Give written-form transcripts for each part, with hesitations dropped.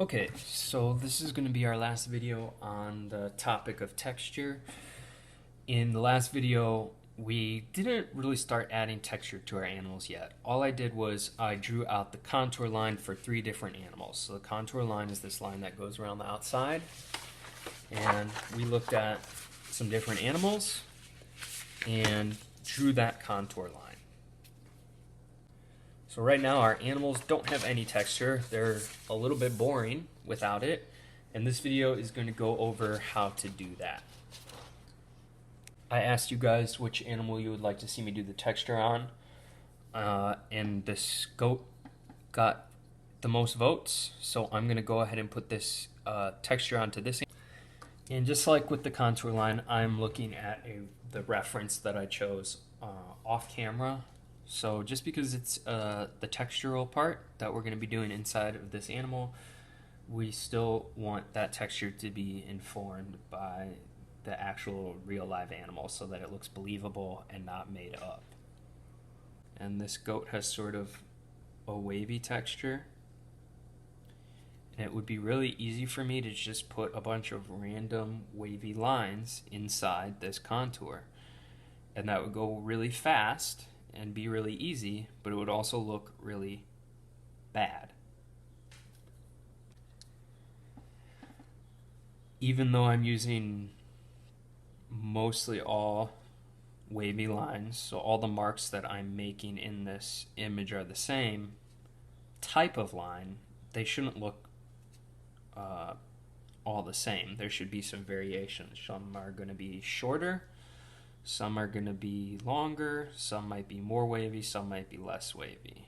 Okay, so this is going to be our last video on the topic of texture. In the last video, we didn't really start adding texture to our animals yet. All I did was I drew out the contour line for 3 different animals. So the contour line is this line that goes around the outside. And we looked at some different animals and drew that contour line. So right now our animals don't have any texture. They're a little bit boring without it. And this video is going to go over how to do that. I asked you guys which animal you would like to see me do the texture on. And this goat got the most votes. So I'm going to go ahead and put this texture onto this. And just like with the contour line, I'm looking at the reference that I chose off camera. So just because it's the textural part that we're going to be doing inside of this animal, we still want that texture to be informed by the actual real live animal so that it looks believable and not made up. And this goat has sort of a wavy texture. And it would be really easy for me to just put a bunch of random wavy lines inside this contour. And that would go really fast and be really easy, but it would also look really bad. Even though I'm using mostly all wavy lines, so all the marks that I'm making in this image are the same type of line, they shouldn't look all the same. There should be some variations. Some are going to be shorter, some are going to be longer, some might be more wavy, some might be less wavy.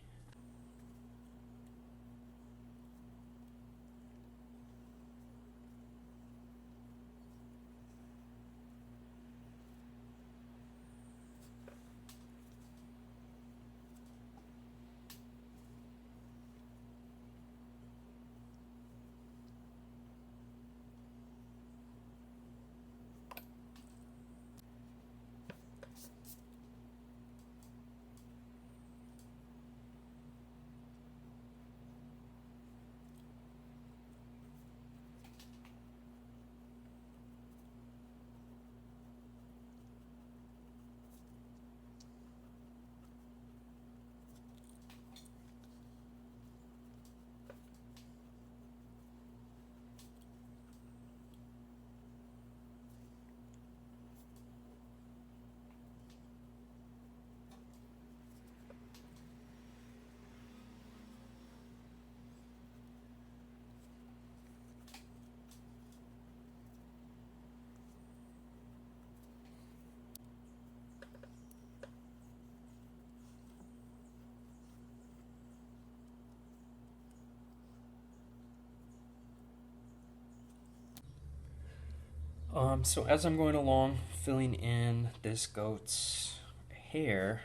So as I'm going along filling in this goat's hair,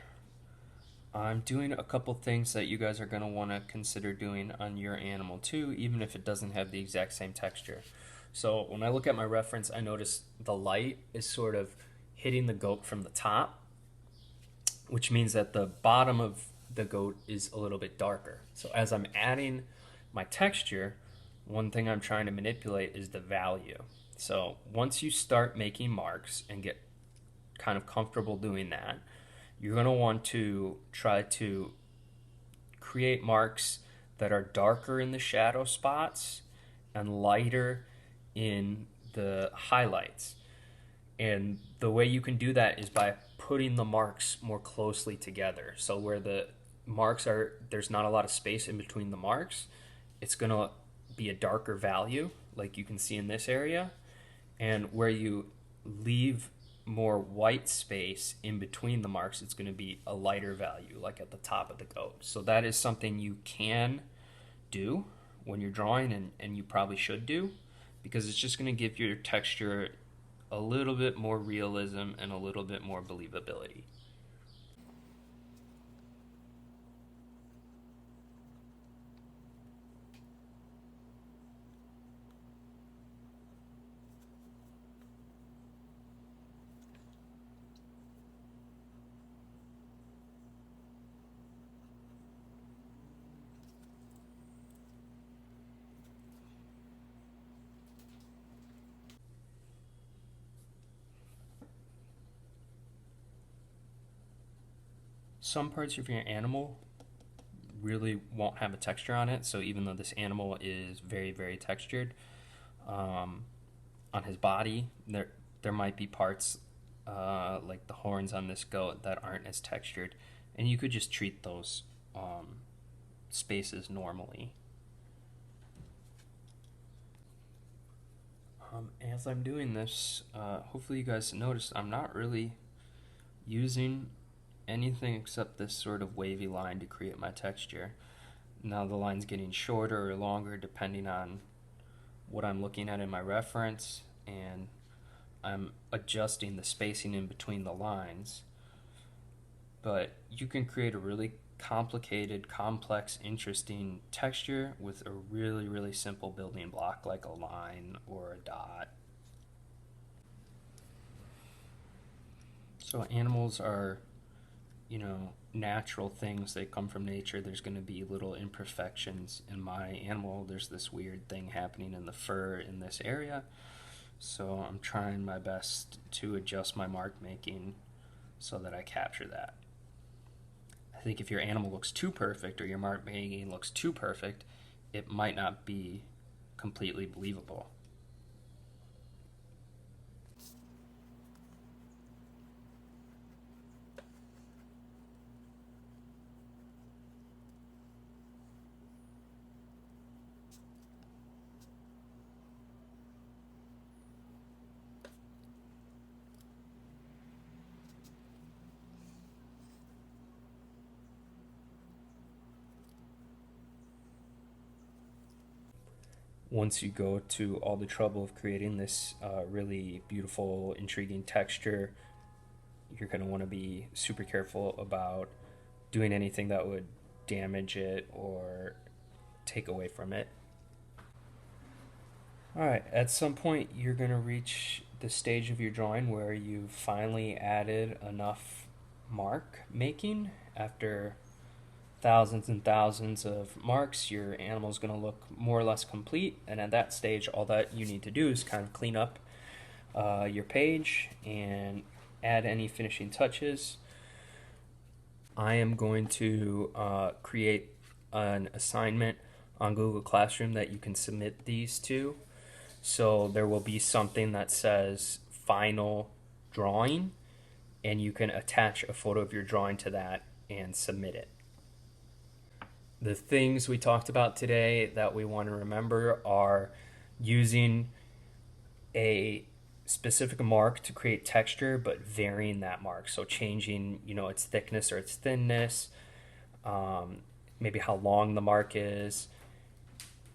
I'm doing a couple things that you guys are going to want to consider doing on your animal too, even if it doesn't have the exact same texture. So when I look at my reference, I notice the light is sort of hitting the goat from the top, which means that the bottom of the goat is a little bit darker. So as I'm adding my texture, one thing I'm trying to manipulate is the value. So once you start making marks and get kind of comfortable doing that, you're going to want to try to create marks that are darker in the shadow spots and lighter in the highlights. And the way you can do that is by putting the marks more closely together. So where the marks are, there's not a lot of space in between the marks, it's going to be a darker value, like you can see in this area. And where you leave more white space in between the marks, it's going to be a lighter value, like at the top of the goat. So that is something you can do when you're drawing, and you probably should do, because it's just going to give your texture a little bit more realism and a little bit more believability. some parts of your animal really won't have a texture on it. So even though this animal is very, very textured, on his body, there might be parts like the horns on this goat that aren't as textured, and you could just treat those spaces normally. As I'm doing this, hopefully you guys noticed I'm not really using anything except this sort of wavy line to create my texture. Now the line's getting shorter or longer depending on what I'm looking at in my reference, and I'm adjusting the spacing in between the lines. But you can create a really complicated, complex, interesting texture with a really, really simple building block like a line or a dot. So animals are, natural things. They come from nature. There's going to be little imperfections. In my animal, there's this weird thing happening in the fur in this area. So I'm trying my best to adjust my mark making so that I capture that. I think if your animal looks too perfect or your mark making looks too perfect, it might not be completely believable. Once you go to all the trouble of creating this really beautiful, intriguing texture, you're going to want to be super careful about doing anything that would damage it or take away from it. Alright, at some point you're going to reach the stage of your drawing where you've finally added enough mark making. After thousands and thousands of marks, your animal is going to look more or less complete, and at that stage all that you need to do is kind of clean up your page and add any finishing touches. I am going to create an assignment on Google Classroom that you can submit these to. So there will be something that says final drawing, and you can attach a photo of your drawing to that and submit it. The things we talked about today that we want to remember are using a specific mark to create texture, but varying that mark. So changing, its thickness or its thinness, maybe how long the mark is,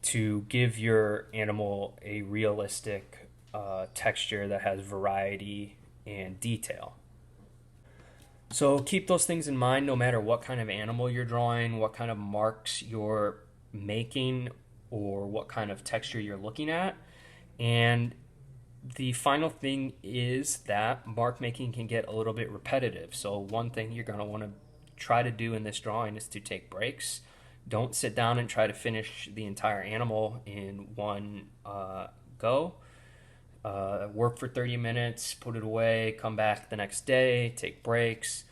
to give your animal a realistic texture that has variety and detail. So keep those things in mind no matter what kind of animal you're drawing, what kind of marks you're making, or what kind of texture you're looking at. And the final thing is that mark making can get a little bit repetitive. So one thing you're going to want to try to do in this drawing is to take breaks. Don't sit down and try to finish the entire animal in one go. Work for 30 minutes, put it away, come back the next day, take breaks.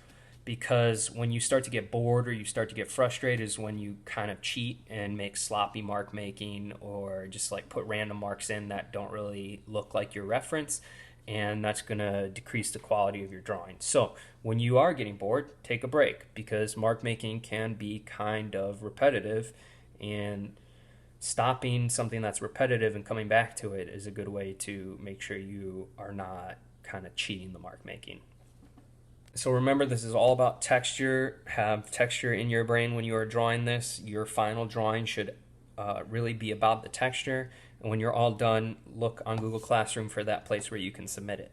Because when you start to get bored or you start to get frustrated is when you kind of cheat and make sloppy mark making, or just like put random marks in that don't really look like your reference, and that's going to decrease the quality of your drawing. So when you are getting bored, take a break, because mark making can be kind of repetitive, and stopping something that's repetitive and coming back to it is a good way to make sure you are not kind of cheating the mark making. So remember, this is all about texture. Have texture in your brain when you are drawing this. Your final drawing should really be about the texture. And when you're all done, look on Google Classroom for that place where you can submit it.